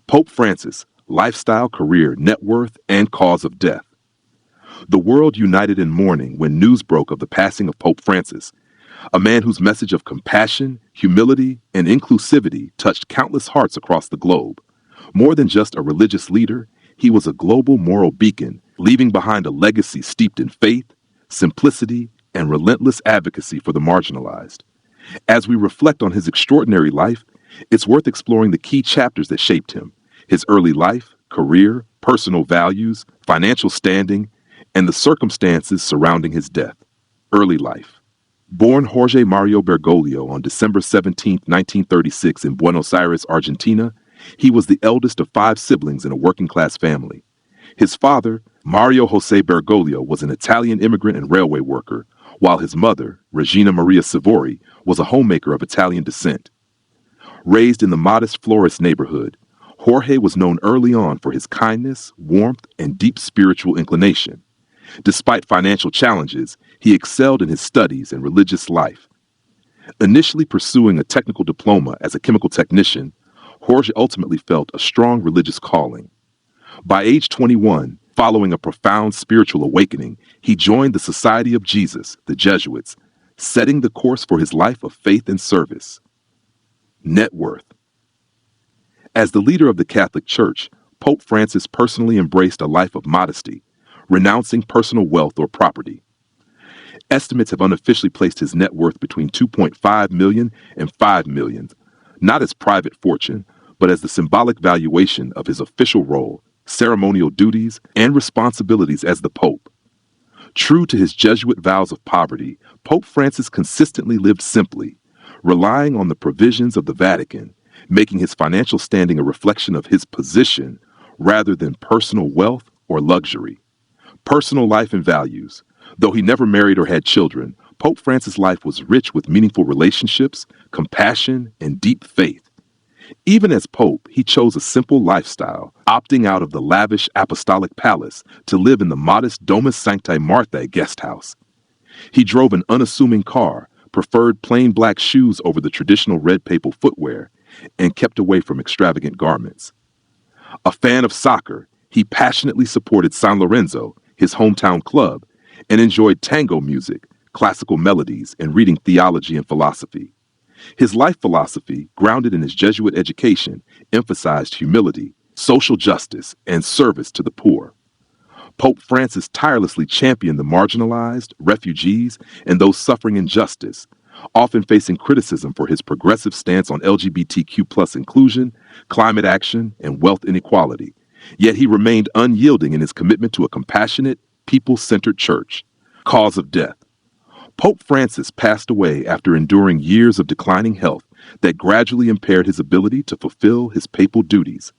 Pope Francis, lifestyle, career, net worth, and cause of death. The world united in mourning when news broke of the passing of Pope Francis, a man whose message of compassion, humility, and inclusivity touched countless hearts across the globe. More than just a religious leader, he was a global moral beacon, leaving behind a legacy steeped in faith, simplicity, and relentless advocacy for the marginalized. As we reflect on his extraordinary life, it's worth exploring the key chapters that shaped him: his early life, career, personal values, financial standing, and the circumstances surrounding his death. Early life. Born Jorge Mario Bergoglio on December 17, 1936 in Buenos Aires, Argentina, he was the eldest of 5 siblings in a working-class family. His father, Mario José Bergoglio, was an Italian immigrant and railway worker, while his mother, Regina María Sívori, was a homemaker of Italian descent. Raised in the modest Flores neighborhood, Jorge was known early on for his kindness, warmth, and deep spiritual inclination. Despite financial challenges, he excelled in his studies and religious life. Initially pursuing a technical diploma as a chemical technician, Jorge ultimately felt a strong religious calling. By age 21, following a profound spiritual awakening, he joined the Society of Jesus, the Jesuits, setting the course for his life of faith and service. Net worth. As the leader of the Catholic Church, Pope Francis personally embraced a life of modesty, renouncing personal wealth or property. Estimates have unofficially placed his net worth between $2.5 million and $5 million, not as private fortune, but as the symbolic valuation of his official role, ceremonial duties, and responsibilities as the Pope. True to his Jesuit vows of poverty, Pope Francis consistently lived simply, relying on the provisions of the Vatican, making his financial standing a reflection of his position rather than personal wealth or luxury. Personal life and values. Though he never married or had children, Pope Francis' life was rich with meaningful relationships, compassion, and deep faith. Even as Pope, he chose a simple lifestyle, opting out of the lavish apostolic palace to live in the modest Domus Sanctae Marthae guest house. He drove an unassuming car, preferred plain black shoes over the traditional red papal footwear, and kept away from extravagant garments. A fan of soccer, he passionately supported San Lorenzo, his hometown club, and enjoyed tango music, classical melodies, and reading theology and philosophy. His life philosophy, grounded in his Jesuit education, emphasized humility, social justice, and service to the poor. Pope Francis tirelessly championed the marginalized, refugees, and those suffering injustice, often facing criticism for his progressive stance on LGBTQ+ inclusion, climate action, and wealth inequality. Yet he remained unyielding in his commitment to a compassionate, people-centered church. Cause of death. Pope Francis passed away after enduring years of declining health that gradually impaired his ability to fulfill his papal duties.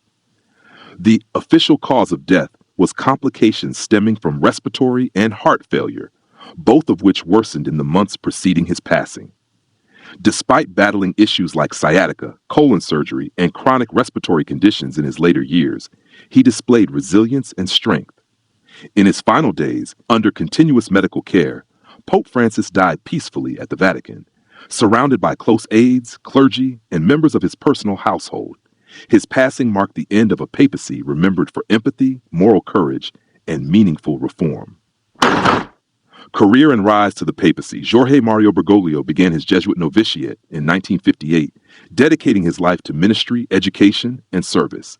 The official cause of death was complications stemming from respiratory and heart failure, both of which worsened in the months preceding his passing. Despite battling issues like sciatica, colon surgery, and chronic respiratory conditions in his later years, he displayed resilience and strength. In his final days, under continuous medical care, Pope Francis died peacefully at the Vatican, surrounded by close aides, clergy, and members of his personal household. His passing marked the end of a papacy remembered for empathy, moral courage, and meaningful reform. Career and rise to the papacy. Jorge Mario Bergoglio began his Jesuit novitiate in 1958, dedicating his life to ministry, education, and service.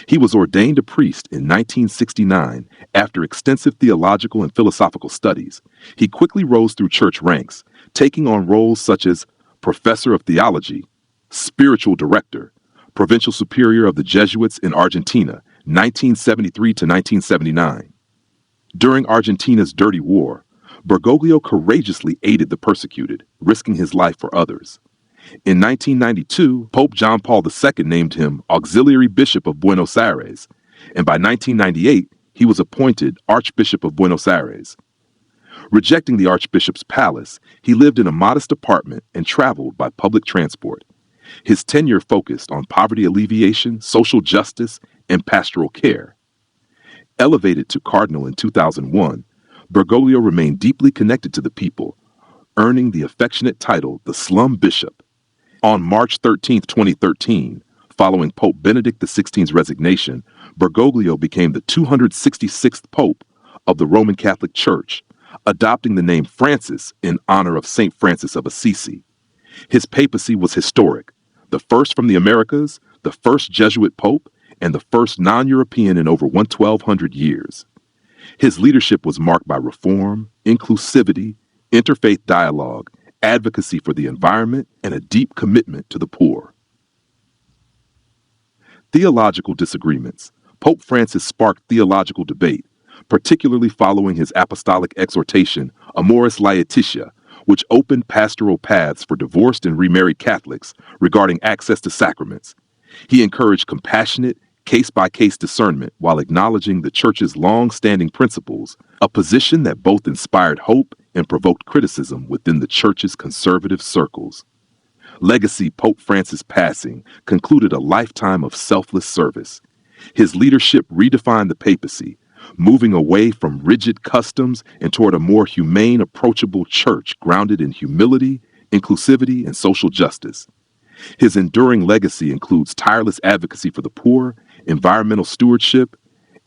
He was ordained a priest in 1969 after extensive theological and philosophical studies. He quickly rose through church ranks, taking on roles such as professor of theology, spiritual director, provincial superior of the Jesuits in Argentina, 1973 to 1979. During Argentina's dirty war, Bergoglio courageously aided the persecuted, risking his life for others. In 1992, Pope John Paul II named him Auxiliary Bishop of Buenos Aires, and by 1998, he was appointed Archbishop of Buenos Aires. Rejecting the Archbishop's palace, he lived in a modest apartment and traveled by public transport. His tenure focused on poverty alleviation, social justice, and pastoral care. Elevated to cardinal in 2001, Bergoglio remained deeply connected to the people, earning the affectionate title the Slum Bishop. On March 13, 2013, Following Pope Benedict XVI's resignation, Bergoglio became the 266th Pope of the Roman Catholic Church, adopting the name Francis in honor of St. Francis of Assisi. His papacy was historic, the first from the Americas, the first Jesuit pope, and the first non-European in over 1,200 years. His leadership was marked by reform, inclusivity, interfaith dialogue, advocacy for the environment, and a deep commitment to the poor. Theological disagreements. Pope Francis sparked theological debate, particularly following his apostolic exhortation, Amoris Laetitia, which opened pastoral paths for divorced and remarried Catholics regarding access to sacraments. He encouraged compassionate, case-by-case discernment while acknowledging the Church's long-standing principles, a position that both inspired hope and provoked criticism within the Church's conservative circles. Legacy. Pope Francis' passing concluded a lifetime of selfless service. His leadership redefined the papacy, moving away from rigid customs and toward a more humane, approachable church grounded in humility, inclusivity, and social justice. His enduring legacy includes tireless advocacy for the poor, environmental stewardship,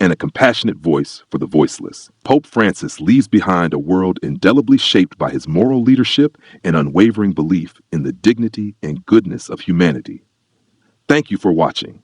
and a compassionate voice for the voiceless. Pope Francis leaves behind a world indelibly shaped by his moral leadership and unwavering belief in the dignity and goodness of humanity. Thank you for watching.